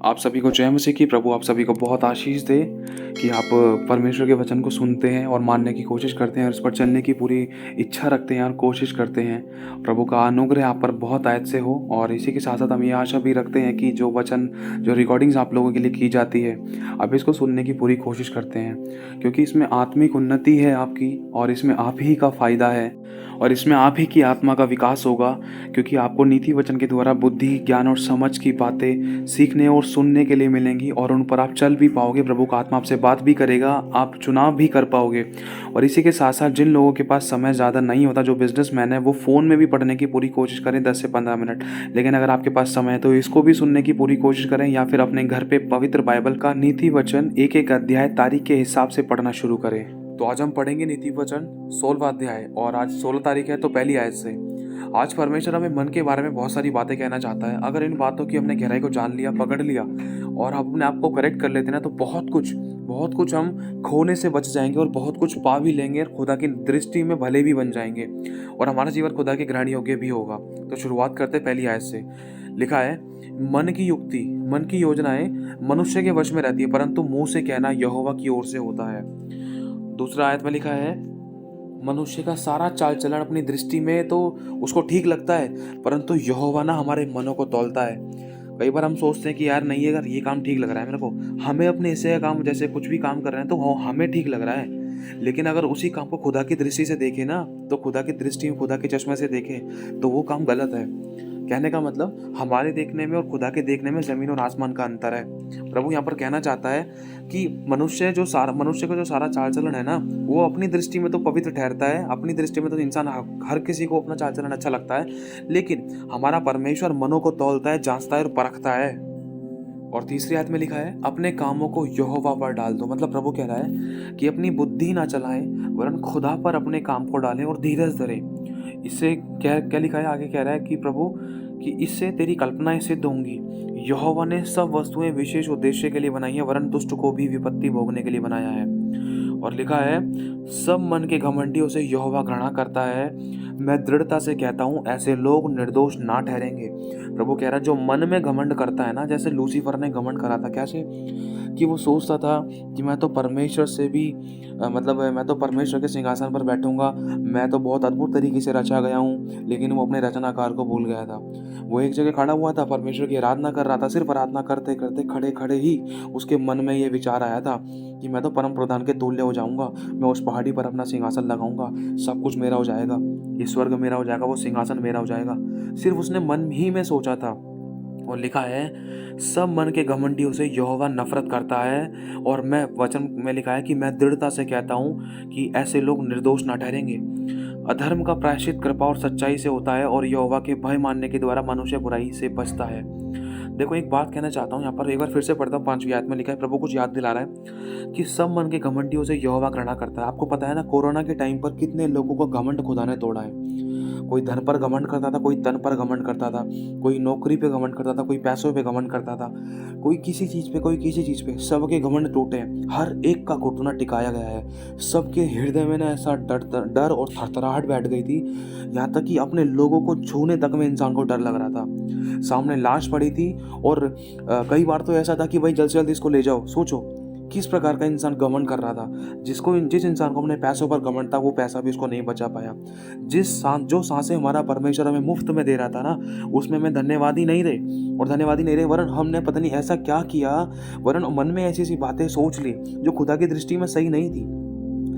आप सभी को जय मसीह की। प्रभु आप सभी को बहुत आशीष दे कि आप परमेश्वर के वचन को सुनते हैं और मानने की कोशिश करते हैं और उस पर चलने की पूरी इच्छा रखते हैं और कोशिश करते हैं। प्रभु का अनुग्रह आप पर बहुत आयत से हो। और इसी के साथ साथ हम ये आशा भी रखते हैं कि जो वचन, जो रिकॉर्डिंग्स आप लोगों के लिए की जाती है, आप इसको सुनने की पूरी कोशिश करते हैं, क्योंकि इसमें आत्मिक उन्नति है आपकी, और इसमें आप ही का फ़ायदा है, और इसमें आप ही की आत्मा का विकास होगा। क्योंकि आपको नीति वचन के द्वारा बुद्धि, ज्ञान और समझ की बातें सीखने और सुनने के लिए मिलेंगी, और उन पर आप चल भी पाओगे। प्रभु का आत्मा आपसे बात भी करेगा, आप चुनाव भी कर पाओगे। और इसी के साथ साथ जिन लोगों के पास समय ज़्यादा नहीं होता, जो बिजनेसमैन है, वो फ़ोन में भी पढ़ने की पूरी कोशिश करें 10 से 15 मिनट। लेकिन अगर आपके पास समय है तो इसको भी सुनने की पूरी कोशिश करें, या फिर अपने घर पे पवित्र बाइबल का नीति वचन एक एक अध्याय तारीख के हिसाब से पढ़ना शुरू करें। तो आज हम पढ़ेंगे नीति वचन 16वां अध्याय, और आज 16 तारीख है तो पहली आयत से। आज परमेश्वर हमें मन के बारे में बहुत सारी बातें कहना चाहता है। अगर इन बातों की हमने गहराई को जान लिया, पकड़ लिया, और हम अपने आप को करेक्ट कर लेते ना, तो बहुत कुछ हम खोने से बच जाएंगे और बहुत कुछ पा भी लेंगे, और खुदा की दृष्टि में भले भी बन जाएंगे, और हमारा जीवन खुदा के ग्रहण योग्य भी होगा। तो शुरुआत करते पहली आयत से। लिखा है, मन की युक्ति, मन की योजनाएं मनुष्य के वश में रहती है, परंतु मुंह से कहना यहोवा की ओर से होता है। दूसरा आयत में लिखा है, मनुष्य का सारा चाल चलन अपनी दृष्टि में तो उसको ठीक लगता है, परंतु यहोवा ना हमारे मनों को तौलता है। कई बार हम सोचते हैं कि यार नहीं, अगर ये काम ठीक लग रहा है मेरे को, हमें अपने हिस्से का काम, जैसे कुछ भी काम कर रहे हैं तो हमें ठीक लग रहा है, लेकिन अगर उसी काम को खुदा की दृष्टि से देखें ना, तो खुदा की दृष्टि में, खुदा के चश्मे से देखें, तो वो काम गलत है। कहने का मतलब, हमारे देखने में और खुदा के देखने में जमीन और आसमान का अंतर है। प्रभु यहाँ पर कहना चाहता है कि मनुष्य का जो सारा चाल चलन है ना, वो अपनी दृष्टि में तो पवित्र ठहरता है, अपनी दृष्टि में तो इंसान, हर किसी को अपना चाल चलन अच्छा लगता है, लेकिन हमारा परमेश्वर मनों को तौलता है, जांचता है और परखता है। और तीसरी आयत में लिखा है, अपने कामों को यहोवा पर डाल दो। मतलब प्रभु कह रहा है कि अपनी बुद्धि ना चलाएं, वरन खुदा पर अपने काम को डालें और धीरज धरें। इससे क्या क्या लिखा है, आगे कह रहा है कि प्रभु कि इससे तेरी कल्पनाएं सिद्ध होंगी। यहोवा ने सब वस्तुएं विशेष उद्देश्य के लिए बनाई है, वरन दुष्ट को भी विपत्ति भोगने के लिए बनाया है। और लिखा है, सब मन के घमंडियों से यहोवा घृणा करता है। मैं दृढ़ता से कहता हूँ, ऐसे लोग निर्दोष ना ठहरेंगे। प्रभु कह रहा है, जो मन में घमंड करता है ना, जैसे लूसीफर ने घमंड करा था, कैसे कि वो सोचता था कि मैं तो परमेश्वर से भी मैं तो परमेश्वर के सिंहासन पर बैठूंगा, मैं तो बहुत अद्भुत तरीके से रचा गया हूँ, लेकिन वो अपने रचनाकार को भूल गया था। वो एक जगह खड़ा हुआ था, परमेश्वर की आराधना कर रहा था, सिर्फ आराधना करते करते खड़े खड़े ही उसके मन में ये विचार आया था कि मैं तो परम प्रधान के तुल्य हो जाऊंगा, मैं उस पहाड़ी पर अपना सिंहासन लगाऊंगा, सब कुछ मेरा हो जाएगा, ये स्वर्ग मेरा हो जाएगा, वो सिंहासन मेरा हो जाएगा। सिर्फ उसने मन ही में सोचा था। और लिखा है, सब मन के घमंडियों से यहोवा नफरत करता है। और मैं वचन में लिखा है कि मैं दृढ़ता से कहता हूँ कि ऐसे लोग निर्दोष ना ठहरेंगे। अधर्म का प्रायश्चित कृपा और सच्चाई से होता है, और यहोवा के भय मानने के द्वारा मनुष्य बुराई से बचता है। देखो, एक बात कहना चाहता हूँ यहाँ पर, एक बार फिर से पढ़ता हूँ। 5वीं आयत में लिखा है, प्रभु कुछ याद दिला रहा है कि सब मन के घमंडियों से यहोवा घृणा करता है। आपको पता है ना, कोरोना के टाइम पर कितने लोगों का घमंड खुदा ने तोड़ा है। कोई धन पर घमंड करता था, कोई तन पर घमंड करता था, कोई नौकरी पे घमंड करता था, कोई पैसों पे घमंड करता था, कोई किसी चीज़ पे, कोई किसी चीज़ पे। सबके घमंड टूटे हैं, हर एक का घुटना टिकाया गया है। सबके हृदय में ना ऐसा डर और थरथराहट बैठ गई थी, यहाँ तक कि अपने लोगों को छूने तक में इंसान को डर लग रहा था। सामने लाश पड़ी थी, और कई बार तो ऐसा था कि भाई जल्द से जल्द इसको ले जाओ। सोचो किस प्रकार का इंसान घमंड कर रहा था। जिस इंसान को अपने पैसों पर घमंड था, वो पैसा भी उसको नहीं बचा पाया। जो सांसें हमारा परमेश्वर हमें मुफ्त में दे रहा था ना, उसमें हमें धन्यवादी नहीं रहे, वरन हमने पता नहीं ऐसा क्या किया, वरन मन में ऐसी बातें सोच ली जो खुदा की दृष्टि में सही नहीं थी।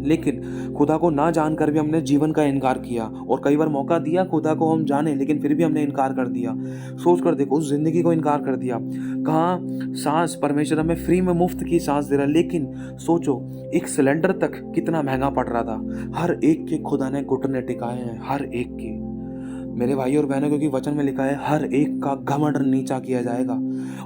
लेकिन खुदा को ना जानकर भी हमने जीवन का इनकार किया, और कई बार मौका दिया खुदा को हम जाने, लेकिन फिर भी हमने इनकार कर दिया। सोच कर देखो, उस जिंदगी को इनकार कर दिया। कहाँ सांस परमेश्वर हमें फ्री में मुफ्त की सांस दे रहा है, लेकिन सोचो एक सिलेंडर तक कितना महंगा पड़ रहा था। हर एक के खुदा ने घुटने टिकाए हैं, हर एक के। मेरे भाई और बहनों, क्योंकि वचन में लिखा है हर एक का घमंड नीचा किया जाएगा।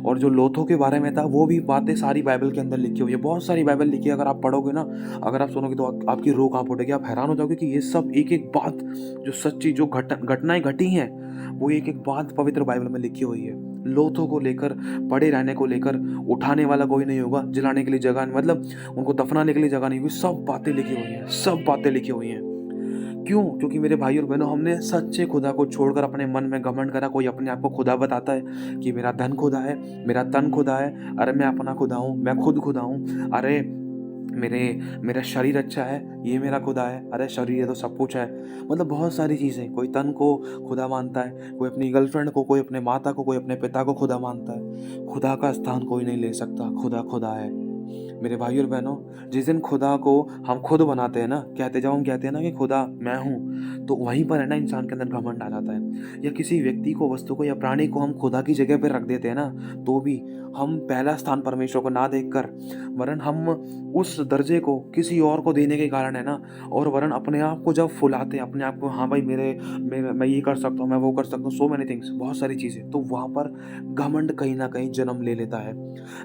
और जो लोथों के बारे में था, वो भी बातें सारी बाइबल के अंदर लिखी हुई है, बहुत सारी बाइबल लिखी है। अगर आप पढ़ोगे ना, अगर आप सुनोगे, तो आपकी रूह कांप उठेगी, आप हैरान हो जाओगे कि ये सब एक एक बात, जो सच्ची जो घटनाएं घटी हैं, वो एक एक बात पवित्र बाइबल में लिखी हुई है। लोथों को लेकर, पड़े रहने को लेकर, उठाने वाला कोई नहीं होगा, जलाने के लिए जगह, मतलब उनको दफनाने के लिए जगह नहीं होगी, सब बातें लिखी हुई हैं, सब बातें लिखी हुई हैं। क्यों? क्योंकि मेरे भाई और बहनों, हमने सच्चे खुदा को छोड़कर अपने मन में घमंड करा। कोई अपने आप को खुदा बताता है कि मेरा धन खुदा है, मेरा तन खुदा है, अरे मैं अपना खुदा हूँ, मैं खुद खुदा हूँ, अरे मेरे मेरा शरीर अच्छा है, ये मेरा खुदा है, अरे शरीर है तो सब कुछ है। मतलब बहुत सारी चीज़ें, कोई तन को खुदा मानता है, कोई अपनी गर्लफ्रेंड को, कोई अपने माता को, कोई अपने पिता को खुदा मानता है। खुदा का स्थान कोई नहीं ले सकता, खुदा खुदा है। मेरे भाई और बहनों, जिस दिन खुदा को हम खुद बनाते हैं ना, जब हम कहते हैं ना कि खुदा मैं हूँ, तो वहीं पर है ना इंसान के अंदर घमंड आ जाता है। या किसी व्यक्ति को, वस्तु को या प्राणी को हम खुदा की जगह पर रख देते हैं ना, तो भी हम पहला स्थान परमेश्वर को ना देखकर वरन हम उस दर्जे को किसी और को देने के कारण है ना, और वरन अपने आप को जब फुलाते हैं, अपने आप को, हाँ भाई मैं ये कर सकता हूँ, मैं वो कर सकता हूँ, सो मैनी थिंग्स, बहुत सारी चीज़ें, तो वहाँ पर घमंड कहीं ना कहीं जन्म ले लेता है।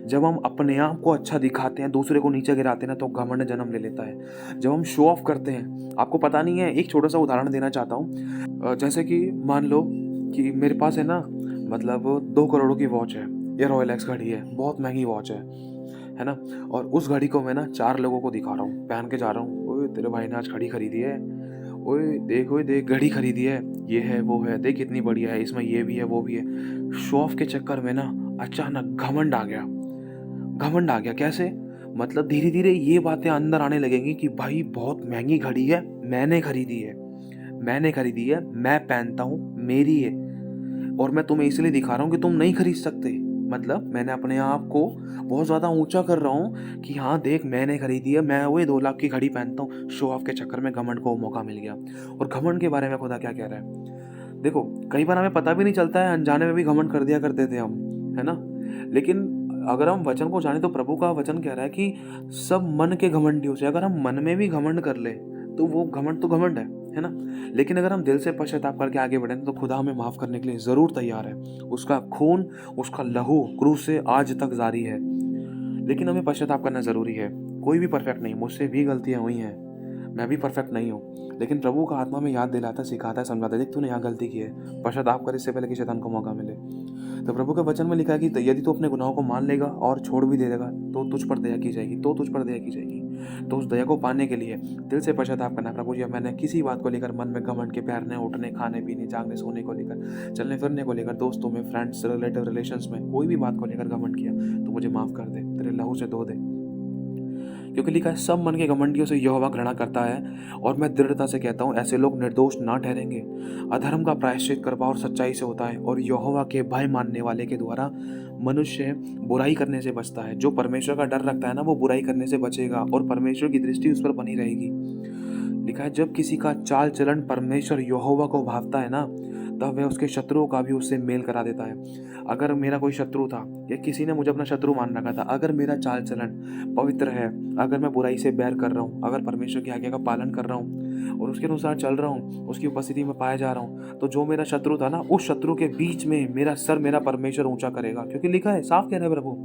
जब हम अपने आप को अच्छा दिखाते हैं, दूसरे को नीचे गिराते हैं ना, तो घमंड जन्म ले लेता है। जब हम शो ऑफ करते हैं, आपको पता नहीं है, एक छोटा सा उदाहरण देना चाहता हूँ। जैसे कि मान लो कि मेरे पास है ना, मतलब 2 करोड़ की वॉच है, या रॉयल एक्स घड़ी है, बहुत महंगी वॉच है ना। और उस घड़ी को मैं ना 4 लोगों को दिखा रहा हूँ, पहन के जा रहा हूँ, ओए तेरे भाई ने आज घड़ी खरीदी है, ओए देख घड़ी खरीदी है, ये है वो है, देख कितनी बढ़िया है, इसमें ये भी है वो भी है। शो ऑफ के चक्कर में ना अचानक घमंड आ गया। घमंड आ गया कैसे? मतलब धीरे धीरे ये बातें अंदर आने लगेंगी कि भाई बहुत महंगी घड़ी है, मैंने खरीदी है, मैं पहनता हूँ, मेरी है, और मैं तुम्हें इसलिए दिखा रहा हूँ कि तुम नहीं खरीद सकते। मतलब मैंने अपने आप को बहुत ज़्यादा ऊंचा कर रहा हूँ कि हाँ देख मैंने खरीदी है, मैं वही 2 लाख की घड़ी पहनता हूँ। शो ऑफ के चक्कर में घमंड को मौका मिल गया। और घमंड के बारे में खुदा क्या कह रहा है? देखो, कई बार हमें पता भी नहीं चलता है, अनजाने में भी घमंड कर दिया करते थे हम, है ना। लेकिन अगर हम वचन को जाने, तो प्रभु का वचन कह रहा है कि सब मन के घमंडियों से, अगर हम मन में भी घमंड कर ले तो वो घमंड तो घमंड है ना। लेकिन अगर हम दिल से पश्चाताप करके आगे बढ़ें, तो खुदा हमें माफ करने के लिए जरूर तैयार है। उसका खून, उसका लहू क्रूस से आज तक जारी है। लेकिन हमें पश्चाताप करना जरूरी है। कोई भी परफेक्ट नहीं, मुझसे भी गलतियां हुई हैं, मैं भी परफेक्ट नहीं हूँ। लेकिन प्रभु का आत्मा में याद दिलाता, सिखाता है, समझाता है, देख तूने यहाँ गलती की है, पश्चाताप कर, इससे पहले कि शैतान को मौका मिले। तो प्रभु के वचन में लिखा है कि यदि तू अपने गुनाहों को मान लेगा और छोड़ भी दे देगा, तो तुझ पर दया की जाएगी, तो उस दया को पाने के लिए दिल से पश्चाताप करना। प्रभु जी, मैंने किसी बात को लेकर मन में घमंड के पैरने, उठने, खाने पीने, जागने, सोने को लेकर, चलने फिरने को लेकर, दोस्तों में, फ्रेंड्स, रिलेटिव रिलेशंस में कोई भी बात को लेकर घमंड किया, तो मुझे माफ कर दे, तेरे लहू से धो दे। क्योंकि लिखा है सब मन के घमंडियों से यहोवा घृणा करता है। और मैं दृढ़ता से कहता हूँ, ऐसे लोग निर्दोष ना ठहरेंगे। अधर्म का प्रायश्चित कृपा और सच्चाई से होता है, और यहोवा के भय मानने वाले के द्वारा मनुष्य बुराई करने से बचता है। जो परमेश्वर का डर रखता है ना, वो बुराई करने से बचेगा, और परमेश्वर की दृष्टि उस पर बनी रहेगी। लिखा है, जब किसी का चाल चलन परमेश्वर यहोवा को भावता है ना, तब वह उसके शत्रुओं का भी उससे मेल करा देता है। अगर मेरा कोई शत्रु था, या किसी ने मुझे अपना शत्रु मान रखा था, अगर मेरा चाल चलन पवित्र है, अगर मैं बुराई से बैर कर रहा हूँ, अगर परमेश्वर की आज्ञा का पालन कर रहा हूँ और उसके अनुसार चल रहा हूँ, उसकी उपस्थिति में पाया जा रहा हूँ, तो जो मेरा शत्रु था ना, उस शत्रु के बीच में मेरा सर मेरा परमेश्वर ऊंचा करेगा। क्योंकि लिखा है, साफ कह रहा है प्रभु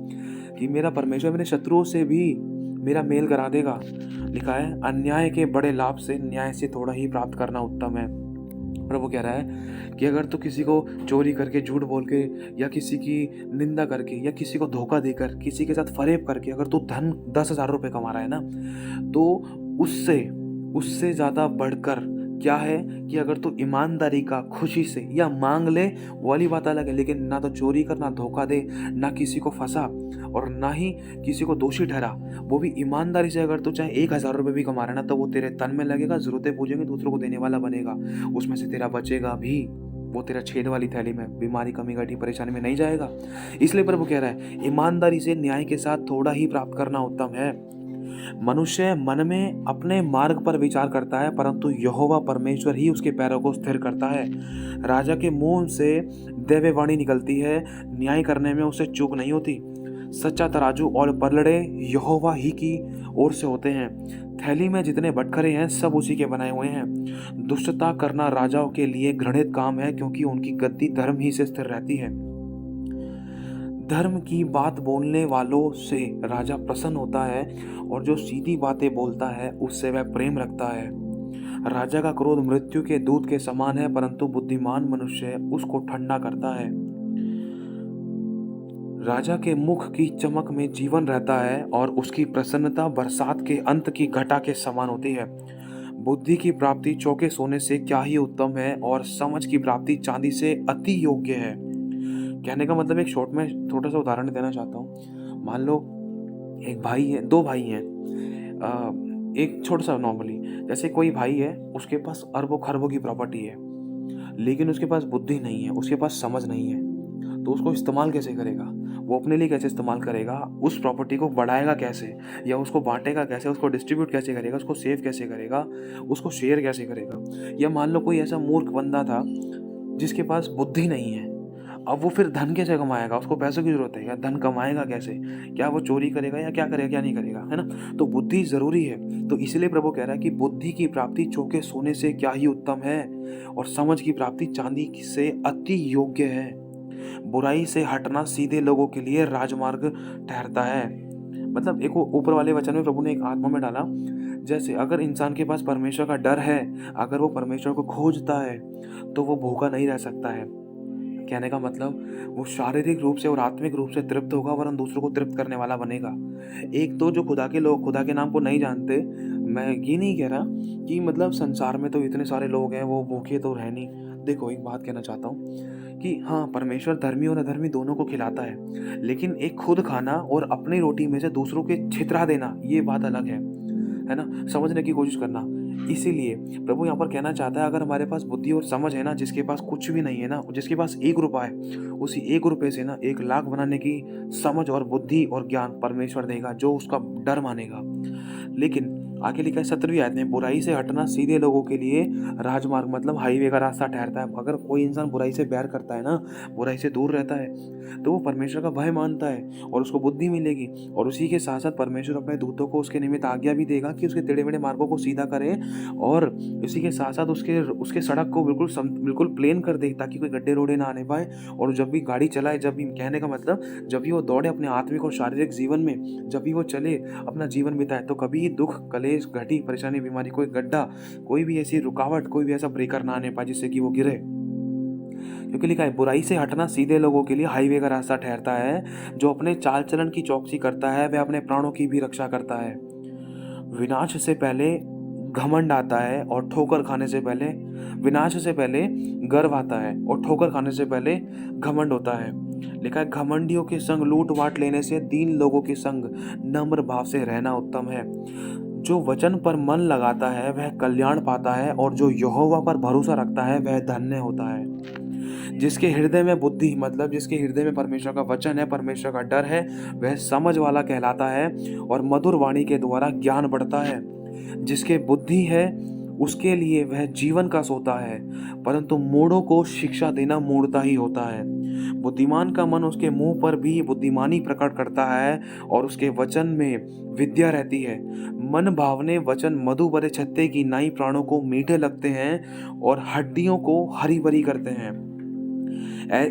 कि मेरा परमेश्वर मेरे शत्रुओं से भी मेरा मेल करा देगा। लिखा है, अन्याय के बड़े लाभ से न्याय से थोड़ा ही प्राप्त करना उत्तम है। प्रभु कह रहा है कि अगर तू किसी को चोरी करके, झूठ बोल के, या किसी की निंदा करके, या किसी को धोखा देकर, किसी के साथ फरेब करके अगर तू धन 10,000 रुपये कमा रहा है ना, तो उससे उससे ज़्यादा बढ़कर क्या है कि अगर तू ईमानदारी का, खुशी से या मांग ले, वाली बात अलग है, लेकिन ना तो चोरी कर, ना धोखा दे, ना किसी को फंसा, और ना ही किसी को दोषी ठहरा, वो भी ईमानदारी से। अगर तू चाहे 1,000 रुपये भी कमा रहा है ना, तो वो तेरे तन में लगेगा, जरूरतें पूछेंगे, दूसरों को देने वाला बनेगा, उसमें से तेरा बचेगा भी, वो तेरा छेद वाली थैली में, बीमारी, कमी, गठी, परेशानी में नहीं जाएगा। इसलिए प्रभु कह रहा है, ईमानदारी से न्याय के साथ थोड़ा ही प्राप्त करना उत्तम है। मनुष्य मन में अपने मार्ग पर विचार करता है, परंतु यहोवा परमेश्वर ही उसके पैरों को स्थिर करता है। राजा के मुंह से दैव्य वाणी निकलती है, न्याय करने में उसे चूक नहीं होती। सच्चा तराजू और पलड़े यहोवा ही की ओर से होते हैं। थैली में जितने बटखरे हैं, सब उसी के बनाए हुए हैं। दुष्टता करना राजाओं के लिए घृणित काम है, क्योंकि उनकी गद्दी धर्म ही से स्थिर रहती है। धर्म की बात बोलने वालों से राजा प्रसन्न होता है, और जो सीधी बातें बोलता है उससे वह प्रेम रखता है। राजा का क्रोध मृत्यु के दूत के समान है, परंतु बुद्धिमान मनुष्य उसको ठंडा करता है। राजा के मुख की चमक में जीवन रहता है, और उसकी प्रसन्नता बरसात के अंत की घटा के समान होती है। बुद्धि की प्राप्ति चौके सोने से क्या ही उत्तम है, और समझ की प्राप्ति चांदी से अति योग्य है। कहने का मतलब एक शॉर्ट में छोटा सा उदाहरण देना चाहता हूँ। मान लो एक भाई है, दो भाई हैं। एक छोटा सा नॉर्मली, जैसे कोई भाई है, उसके पास अरबों खरबों की प्रॉपर्टी है, लेकिन उसके पास बुद्धि नहीं है, उसके पास समझ नहीं है। तो उसको इस्तेमाल कैसे करेगा, वो अपने लिए कैसे इस्तेमाल करेगा, उस प्रॉपर्टी को बढ़ाएगा कैसे, या उसको बांटेगा कैसे, उसको डिस्ट्रीब्यूट कैसे करेगा, उसको सेव कैसे करेगा, उसको शेयर कैसे करेगा। या मान लो कोई ऐसा मूर्ख बंदा था जिसके पास बुद्धि नहीं है, अब वो फिर धन कैसे कमाएगा, उसको पैसों की जरूरत है, या धन कमाएगा कैसे, क्या वो चोरी करेगा या क्या करेगा, क्या नहीं करेगा, है ना। तो बुद्धि जरूरी है। तो इसलिए प्रभु कह रहा है कि बुद्धि की प्राप्ति चौके सोने से क्या ही उत्तम है, और समझ की प्राप्ति चांदी से अति योग्य है। बुराई से हटना सीधे लोगों के लिए राजमार्ग ठहरता है। मतलब एक ऊपर वाले वचन में प्रभु ने एक आत्मा में डाला, जैसे अगर इंसान के पास परमेश्वर का डर है, अगर वो परमेश्वर को खोजता है, तो वो भूखा नहीं रह सकता है। कहने का मतलब वो शारीरिक रूप से और आत्मिक रूप से तृप्त होगा, वरन दूसरों को तृप्त करने वाला बनेगा। एक तो जो खुदा के लोग खुदा के नाम को नहीं जानते, मैं ये नहीं कह रहा कि मतलब संसार में तो इतने सारे लोग हैं वो भूखे तो रह नहीं। देखो एक बात कहना चाहता हूँ कि हाँ, परमेश्वर धर्मी और अधर्मी दोनों को खिलाता है, लेकिन एक खुद खाना और अपनी रोटी में से दूसरों के छितरा देना, ये बात अलग है ना। समझने की कोशिश करना। इसीलिए प्रभु यहाँ पर कहना चाहता है, अगर हमारे पास बुद्धि और समझ है ना, जिसके पास कुछ भी नहीं है ना, जिसके पास 1 रुपया है, उसी 1 रुपये से ना 1 लाख बनाने की समझ और बुद्धि और ज्ञान परमेश्वर देगा, जो उसका डर मानेगा। लेकिन आगे लिखा है 17वीं आयत में, बुराई से हटना सीधे लोगों के लिए राजमार्ग, मतलब हाईवे का रास्ता ठहरता है। अगर कोई इंसान बुराई से प्यार करता है ना, बुराई से दूर रहता है, तो वो परमेश्वर का भय मानता है और उसको बुद्धि मिलेगी। और उसी के साथ साथ परमेश्वर अपने दूतों को उसके निमित्त आज्ञा भी देगा कि उसके टेढ़े मेढ़े मार्गों को सीधा करे, और इसी के साथ साथ उसके सड़क को बिल्कुल प्लेन कर दे, ताकि कोई गड्ढे रोड़े ना आने पाए। और जब भी गाड़ी चलाए, जब भी, कहने का मतलब जब भी वो दौड़े अपने आत्मिक और शारीरिक जीवन में, जब भी वो चले अपना जीवन बिताए, तो कभी दुख, कलेश, घटी, परेशानी, बीमारी, कोई गड्ढा, कोई भी ऐसी रुकावट, कोई भी ऐसा ब्रेकर ना आने पाए जिससे कि वो गिरे। क्योंकि लिखा है, बुराई से हटना सीधे लोगों के लिए हाईवे का रास्ता ठहरता है। जो अपने चाल चलन की चौकसी करता है, वह अपने प्राणों की भी रक्षा करता है। विनाश से पहले घमंड आता है, और ठोकर खाने से पहले, विनाश से पहले गर्व आता है, और ठोकर खाने से पहले घमंड होता है। लिखा है, घमंडियों के संग लूट वाट लेने से दीन लोगों के संग नम्र भाव से रहना उत्तम है। जो वचन पर मन लगाता है वह कल्याण पाता है, और जो यहोवा पर भरोसा रखता है वह धन्य होता है। जिसके हृदय में बुद्धि, मतलब जिसके हृदय में परमेश्वर का वचन है, परमेश्वर का डर है, वह समझ वाला कहलाता है, और मधुर वाणी के द्वारा ज्ञान बढ़ता है। जिसके बुद्धि है उसके लिए वह जीवन का सोता है, परंतु मूढ़ों को शिक्षा देना मूढ़ता ही होता है। बुद्धिमान का मन उसके मुंह पर भी बुद्धिमानी प्रकट करता है, और उसके वचन में विद्या रहती है। मन भावने वचन मधु भरे छत्ते की नाई प्राणों को मीठे लगते हैं, और हड्डियों को हरी भरी करते हैं।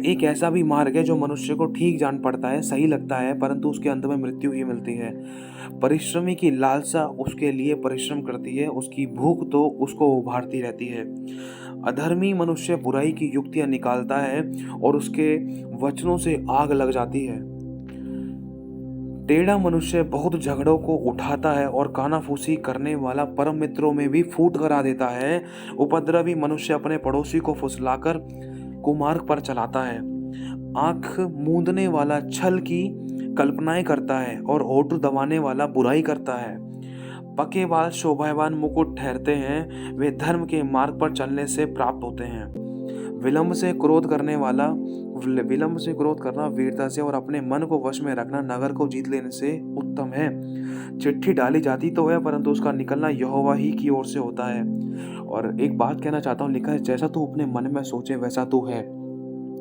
एक ऐसा भी मार्ग है जो मनुष्य को ठीक जान पड़ता है, सही लगता है, परंतु उसके अंत में मृत्यु ही मिलती है। परिश्रमी की लालसा उसके लिए परिश्रम करती है, उसकी भूख तो उसको उभारती रहती है। अधर्मी मनुष्य बुराई की युक्तियां निकालता है, और उसके वचनों से आग लग जाती है। टेढ़ा मनुष्य बहुत झगड़ों को उठाता है, और कानाफूसी करने वाला परम मित्रों में भी फूट करा देता है। उपद्रवी मनुष्य अपने पड़ोसी को फुसलाकर कुमार्ग पर चलाता है। आंख मूंदने वाला छल की कल्पनाएं करता है, और होठ दबाने वाला बुराई करता है। पके बाल शोभावान मुकुट ठहरते हैं, वे धर्म के मार्ग पर चलने से प्राप्त होते हैं। विलंब से क्रोध करना वीरता से, और अपने मन को वश में रखना नगर को जीत लेने से उत्तम है। चिट्ठी डाली जाती तो है, परंतु उसका निकलना यहोवा ही की ओर से होता है। और एक बात कहना चाहता हूँ, लिखा है, जैसा तू अपने मन में सोचे वैसा तू है।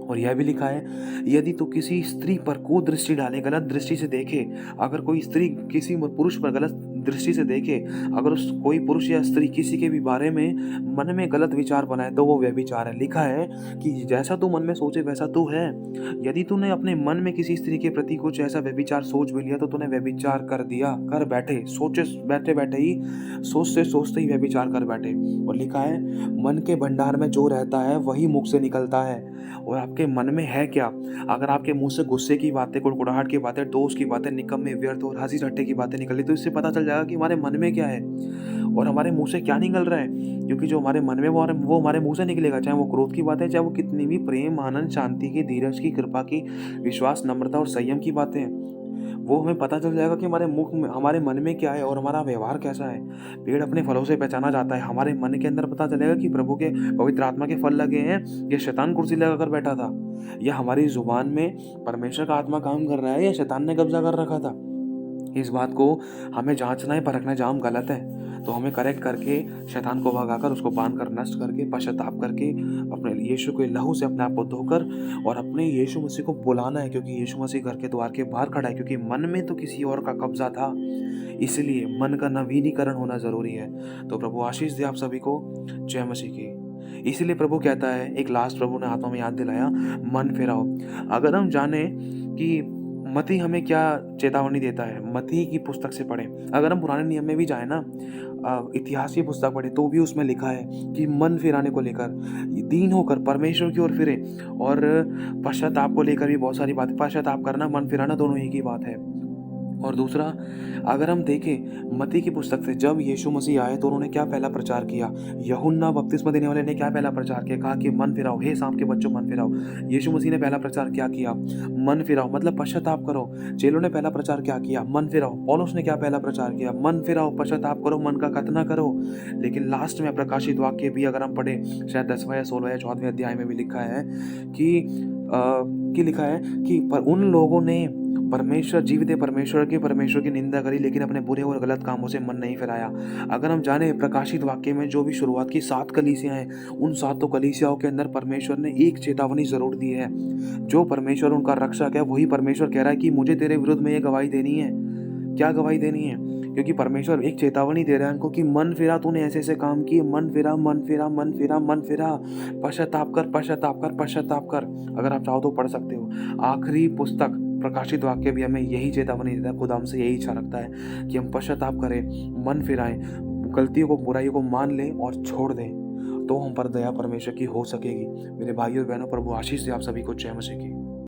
और यह भी लिखा है, यदि तू किसी स्त्री पर कुदृष्टि डाले, गलत दृष्टि से देखे, अगर कोई स्त्री किसी पुरुष पर गलत दृष्टि से देखे, अगर कोई पुरुष या स्त्री किसी के भी बारे में मन में गलत विचार बनाए, तो वो व्यभिचार है। लिखा है कि जैसा तू मन में सोचे वैसा तू है। यदि तूने अपने मन में किसी स्त्री के प्रति कुछ ऐसा व्यभिचार सोच भी लिया, तो तूने व्यभिचार कर दिया, कर बैठे, सोचे बैठे बैठे ही, सोचते सोचते ही व्यभिचार कर बैठे। और लिखा है, मन के भंडार में जो रहता है वही मुख से निकलता है। और आपके मन में है क्या। अगर आपके मुँह से गुस्से की बातें, कुड़कुड़ाहट की बातें, दोष की बातें, निकम्मे, व्यर्थ और हँसी-ठट्टे की बातें निकली, तो इससे पता चल जाएगा कि हमारे मन में क्या है और हमारे मुँह से क्या निकल रहा है। क्योंकि जो हमारे मन में वो हमारे मुँह से निकलेगा, चाहे वो क्रोध की बातें, चाहे वो कितनी भी प्रेम, आनंद, शांति की, धीरज की, कृपा की, विश्वास, नम्रता और संयम की बातें हैं। वो हमें पता चल जाएगा कि हमारे मुख में, हमारे मन में क्या है और हमारा व्यवहार कैसा है। पेड़ अपने फलों से पहचाना जाता है। हमारे मन के अंदर पता चलेगा कि प्रभु के पवित्र आत्मा के फल लगे हैं या शैतान कुर्सी लगाकर बैठा था, या हमारी जुबान में परमेश्वर का आत्मा काम कर रहा है या शैतान ने कब्जा कर रखा था। इस बात को हमें जांचना है, परखना है। जहाँ हम गलत है तो हमें करेक्ट करके, शैतान को भगाकर, उसको बांध कर, नष्ट करके, पश्चाताप करके, अपने यीशु के लहू से अपने आप को धोकर और अपने यीशु मसीह को बुलाना है। क्योंकि यीशु मसीह घर के द्वार के बाहर खड़ा है। क्योंकि मन में तो किसी और का कब्जा था, इसलिए मन का नवीनीकरण होना जरूरी है। तो प्रभु आशीष दे आप सभी को। जय मसीह की। इसलिए प्रभु कहता है, एक लास्ट प्रभु ने आत्मा में याद दिलाया, मन फिराओ। अगर हम जाने कि मत्ती हमें क्या चेतावनी देता है, मत्ती की पुस्तक से पढ़ें। अगर हम पुराने नियम में भी जाएं ना, इतिहास की पुस्तक पढ़े, तो भी उसमें लिखा है कि मन फिराने को लेकर, दीन होकर परमेश्वर की ओर फिरे, और पश्चाताप को लेकर भी बहुत सारी बातें। पश्चाताप करना, मन फिराना, दोनों एक ही बात है। और दूसरा, अगर हम देखें मत्ती की पुस्तक से, जब यीशु मसीह आए तो उन्होंने क्या पहला प्रचार किया। यूहन्ना बपतिस्मा देने वाले ने क्या पहला प्रचार किया, कहा कि मन फिराओ, हे सांप के बच्चों मन फिराओ। यीशु मसीह ने पहला प्रचार क्या किया, मन फिराओ, मतलब पश्चाताप करो। चेलों ने पहला प्रचार क्या किया, मन फिराओ। पौलुस ने क्या पहला प्रचार किया, मन फिराओ, पश्चाताप करो, मन का खतना करो। लेकिन लास्ट में प्रकाशित वाक्य भी अगर हम पढ़े, शायद 10वां या 16वां या 14वें अध्याय में भी लिखा है कि लिखा है कि पर उन लोगों ने परमेश्वर, जीवित परमेश्वर की निंदा करी, लेकिन अपने बुरे और गलत कामों से मन नहीं फिराया। अगर हम जाने प्रकाशित वाक्य में जो भी शुरुआत की 7 कलीसियां हैं, उन 7 कलीसियाओं के अंदर परमेश्वर ने एक चेतावनी जरूर दी है। जो परमेश्वर उनका रक्षक है, वही परमेश्वर कह रहा है कि मुझे तेरे विरुद्ध में ये गवाही देनी है। क्या गवाही देनी है? क्योंकि परमेश्वर एक चेतावनी दे रहा है उनको कि मन फिरा, तूने ऐसे ऐसे काम किए, मन फिरा, मन फिरा, मन फिरा, मन फिरा, पश्चाताप कर, पश्चाताप कर, पश्चाताप कर। अगर आप चाहो तो पढ़ सकते हो। आखिरी पुस्तक प्रकाशित वाक्य भी हमें यही चेतावनी देता है। खुदा हमसे यही इच्छा रखता है कि हम पश्चाताप करें, मन फिराएं, गलतियों को, बुराइयों को मान लें और छोड़ दें, तो हम पर दया परमेश्वर की हो सकेगी। मेरे भाइयों और बहनों, प्रभु आशीष दे आप सभी को। जय मसीह की।